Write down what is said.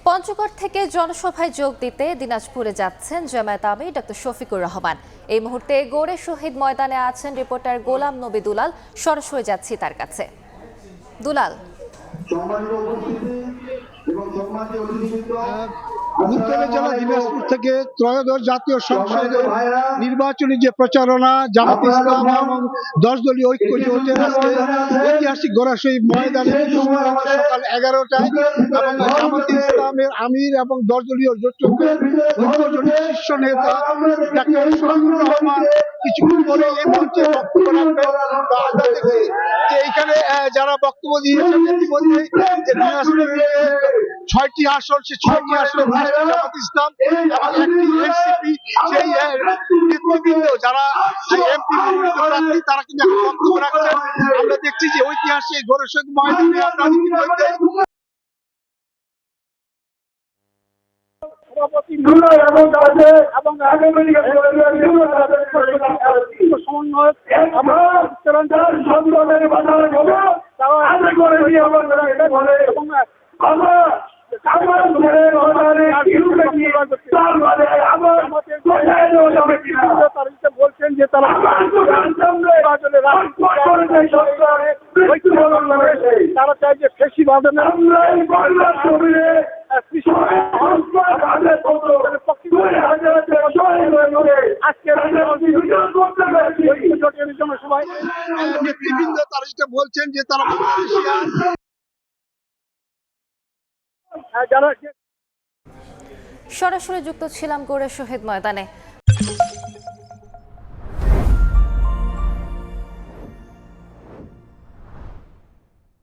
পঞ্চগড় থেকে জনসভায় যোগ দিতে দিনাজপুরে যাচ্ছেন জামায়াত আমির ডক্টর শফিকুর রহমান। এই মুহূর্তে গৌড়ে শহীদ ময়দানে আছেন রিপোর্টার গোলাম নবী দুলাল। সরাসরি যাচ্ছি তার কাছে। দুলাল, উত্তরের জেলা দিনাজপুর থেকে ত্রয়োদশ জাতীয় সংসদের নির্বাচনী যে প্রচারণা জামাত ইসলাম এবং 10 দলীয় ঐক্য জোটের আজকে ঐতিহাসিক গোড়া শহীদ ময়দানে সকাল 11টায় এবং জামাত ইসলামের আমির এবং 10 দলীয় জোটের শীর্ষ নেতা ডাক্তার শফিকুর রহমান কিছুক্ষণ পরে এই মঞ্চে বক্তব্য রাখবেন। যে এখানে যারা বক্তব্য দিয়েছেন ইতিমধ্যে যে দিনাজপুরে 6টি আসন, সে 6টি আসনে জামাত ইসলাম এবং একটি এনসিপি, সেই নেতৃবৃন্দ যারা এমপি প্রার্থী তারা কিন্তু এখন বক্তব্য রাখছেন। আমরা দেখছি যে ঐতিহাসিক গোড়া শহীদ ময়দানে আপনারা ইতিমধ্যে বলছেন যে তারা চাই যে ফেসিবাদ নেতৃবৃন্দ তারা যেটা বলছেন যে তারা সরাসরি যুক্ত ছিলাম গৌড়ে শহীদ ময়দানে।